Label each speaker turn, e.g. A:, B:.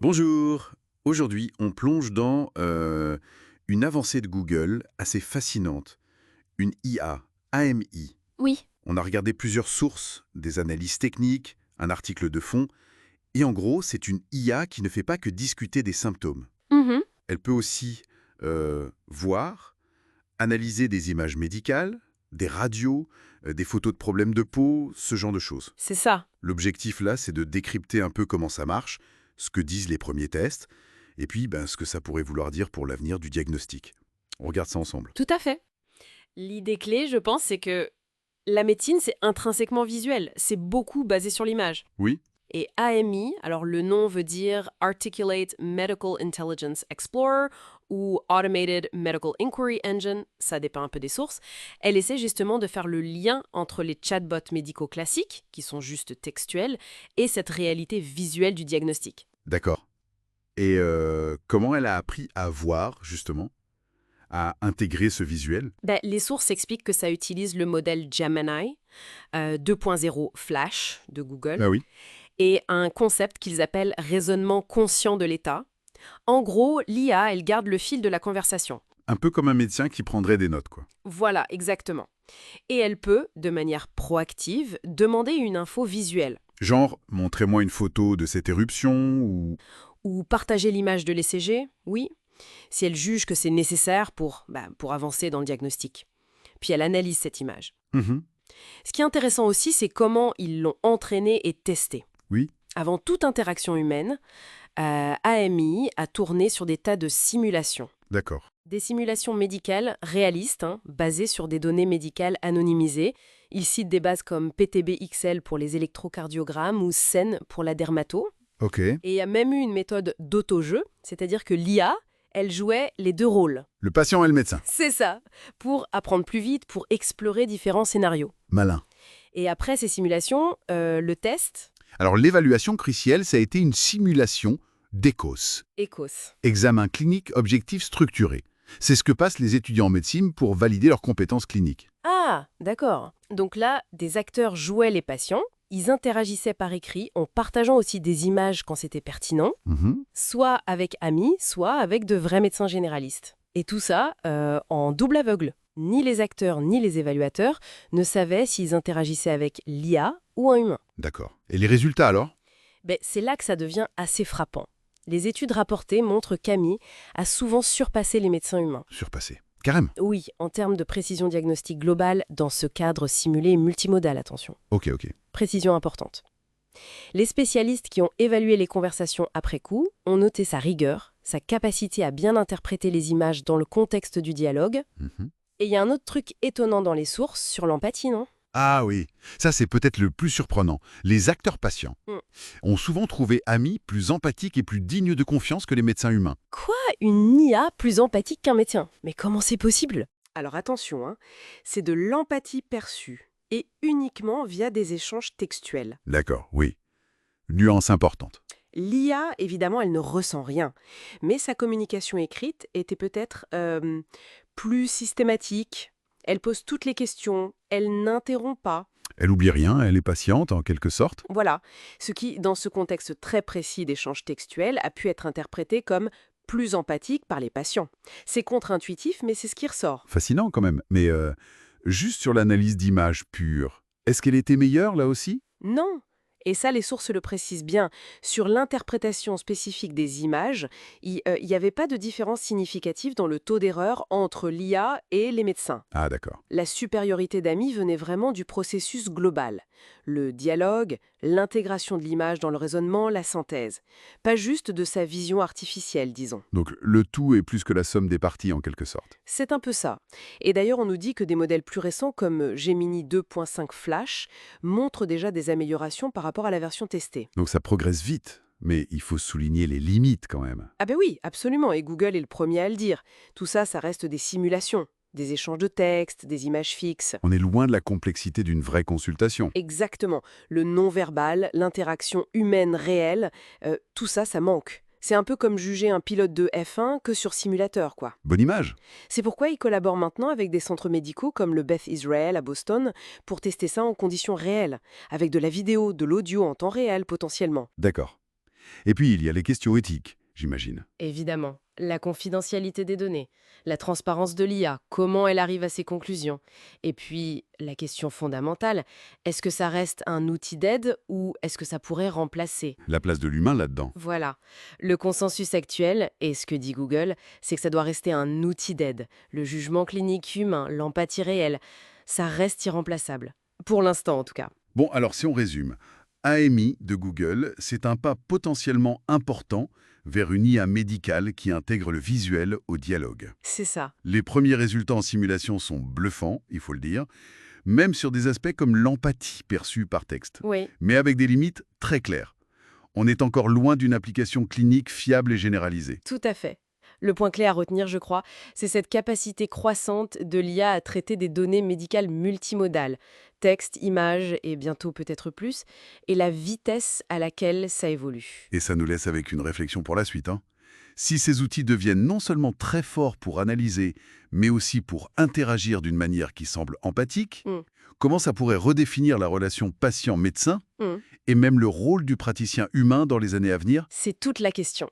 A: Bonjour. Aujourd'hui, on plonge dans une avancée de Google assez fascinante, une IA, AMI.
B: Oui.
A: On a regardé plusieurs sources, des analyses techniques, un article de fond, et en gros, c'est une IA qui ne fait pas que discuter des symptômes.
B: Mhm.
A: Elle peut aussi voir, analyser des images médicales, des radios, des photos de problèmes de peau, ce genre de choses.
B: C'est ça.
A: L'objectif là, c'est de décrypter un peu comment ça marche, ce que disent les premiers tests, et puis ce que ça pourrait vouloir dire pour l'avenir du diagnostic. On regarde ça ensemble.
B: Tout à fait. L'idée clé, je pense, c'est que la médecine, c'est intrinsèquement visuel. C'est beaucoup basé sur l'image.
A: Oui.
B: Et AMI, alors le nom veut dire Articulate Medical Intelligence Explorer ou Automated Medical Inquiry Engine, ça dépend un peu des sources. Elle essaie justement de faire le lien entre les chatbots médicaux classiques, qui sont juste textuels, et cette réalité visuelle du diagnostic.
A: D'accord. Et comment elle a appris à voir, justement, à intégrer ce visuel?
B: Les sources expliquent que ça utilise le modèle Gemini 2.0 Flash de Google
A: Ah oui.
B: et un concept qu'ils appellent raisonnement conscient de l'état. En gros, l'IA, elle garde le fil de la conversation.
A: Un peu comme un médecin qui prendrait des notes, quoi.
B: Voilà, exactement. Et elle peut, de manière proactive, demander une info visuelle
A: Genre, montrez-moi une photo de cette éruption, ou...
B: ou partager l'image de l'ECG, oui, si elle juge que c'est nécessaire pour avancer dans le diagnostic. Puis elle analyse cette image.
A: Mhm.
B: Ce qui est intéressant aussi, c'est comment ils l'ont entraîné et testé.
A: Oui.
B: Avant toute interaction humaine, AMI a tourné sur des tas de simulations.
A: D'accord.
B: Des simulations médicales réalistes, basées sur des données médicales anonymisées. Ils citent des bases comme PTB-XL pour les électrocardiogrammes ou SEN pour la dermato.
A: Ok.
B: Et il y a même eu une méthode d'auto-jeu, c'est-à-dire que l'IA, elle jouait les deux rôles.
A: Le patient et le médecin.
B: C'est ça, pour apprendre plus vite, pour explorer différents scénarios.
A: Malin.
B: Et après ces simulations, le test,
A: Alors, l'évaluation crucielle, ça a été une simulation d'ECOS.
B: ECOS.
A: Examen clinique objectif structuré. C'est ce que passent les étudiants en médecine pour valider leurs compétences cliniques.
B: Ah, d'accord. Donc là, des acteurs jouaient les patients, ils interagissaient par écrit en partageant aussi des images quand c'était pertinent,
A: Mhm.
B: soit avec amis, soit avec de vrais médecins généralistes. Et tout ça en double aveugle. Ni les acteurs ni les évaluateurs ne savaient s'ils interagissaient avec l'IA ou un humain.
A: D'accord. Et les résultats alors?
B: C'est là que ça devient assez frappant. Les études rapportées montrent qu'Ami a souvent surpassé les médecins humains.
A: Surpassé. Carrément.
B: Oui, en termes de précision diagnostique globale dans ce cadre simulé et multimodal, attention.
A: Ok, ok.
B: Précision importante. Les spécialistes qui ont évalué les conversations après coup ont noté sa rigueur, sa capacité à bien interpréter les images dans le contexte du dialogue.
A: Mhm.
B: Et il y a un autre truc étonnant dans les sources sur l'empathie, non?
A: Ah oui, ça c'est peut-être le plus surprenant. Les acteurs patients
B: Hmm.
A: ont souvent trouvé Ami plus empathique et plus digne de confiance que les médecins humains.
B: Quoi? Une IA plus empathique qu'un médecin? Mais comment c'est possible? Alors attention, c'est de l'empathie perçue, et uniquement via des échanges textuels.
A: D'accord, oui. Nuance importante.
B: L'IA, évidemment, elle ne ressent rien, mais sa communication écrite était peut-être plus systématique. Elle pose toutes les questions, elle n'interrompt pas.
A: Elle oublie rien, elle est patiente en quelque sorte.
B: Voilà, ce qui, dans ce contexte très précis d'échange textuel, a pu être interprété comme plus empathique par les patients. C'est contre-intuitif, mais c'est ce qui ressort.
A: Fascinant quand même. Mais juste sur l'analyse d'images pure, est-ce qu'elle était meilleure là aussi?
B: Non. Et ça, les sources le précisent bien. Sur l'interprétation spécifique des images, il n'y avait pas de différence significative dans le taux d'erreur entre l'IA et les médecins.
A: Ah d'accord.
B: La supériorité d'Ami venait vraiment du processus global. Le dialogue, l'intégration de l'image dans le raisonnement, la synthèse. Pas juste de sa vision artificielle, disons.
A: Donc le tout est plus que la somme des parties en quelque sorte.
B: C'est un peu ça. Et d'ailleurs, on nous dit que des modèles plus récents comme Gemini 2.5 Flash montrent déjà des améliorations par rapport à la version testée.
A: Donc ça progresse vite, mais il faut souligner les limites quand même.
B: Ah ben oui, absolument, et Google est le premier à le dire. Tout ça, ça reste des simulations, des échanges de textes, des images fixes.
A: On est loin de la complexité d'une vraie consultation.
B: Exactement. Le non-verbal, l'interaction humaine réelle, tout ça, ça manque. C'est un peu comme juger un pilote de F1 que sur simulateur, quoi.
A: Bonne image.
B: C'est pourquoi ils collaborent maintenant avec des centres médicaux comme le Beth Israel à Boston pour tester ça en conditions réelles, avec de la vidéo, de l'audio en temps réel potentiellement.
A: D'accord. Et puis, il y a les questions éthiques, j'imagine.
B: Évidemment, la confidentialité des données, la transparence de l'IA, comment elle arrive à ses conclusions. Et puis, la question fondamentale, est-ce que ça reste un outil d'aide ou est-ce que ça pourrait remplacer?
A: La place de l'humain là-dedans.
B: Voilà. Le consensus actuel, et ce que dit Google, c'est que ça doit rester un outil d'aide. Le jugement clinique humain, l'empathie réelle, ça reste irremplaçable. Pour l'instant, en tout cas.
A: Bon, alors si on résume, AMI de Google, c'est un pas potentiellement important vers une IA médicale qui intègre le visuel au dialogue.
B: C'est ça.
A: Les premiers résultats en simulation sont bluffants, il faut le dire, même sur des aspects comme l'empathie perçue par texte,
B: Oui.
A: mais avec des limites très claires. On est encore loin d'une application clinique fiable et généralisée.
B: Tout à fait. Le point clé à retenir, je crois, c'est cette capacité croissante de l'IA à traiter des données médicales multimodales, texte, images et bientôt peut-être plus, et la vitesse à laquelle ça évolue.
A: Et ça nous laisse avec une réflexion pour la suite, hein. Si ces outils deviennent non seulement très forts pour analyser, mais aussi pour interagir d'une manière qui semble empathique,
B: Mm.
A: comment ça pourrait redéfinir la relation patient-médecin
B: Mm.
A: et même le rôle du praticien humain dans les années à venir?
B: C'est toute la question.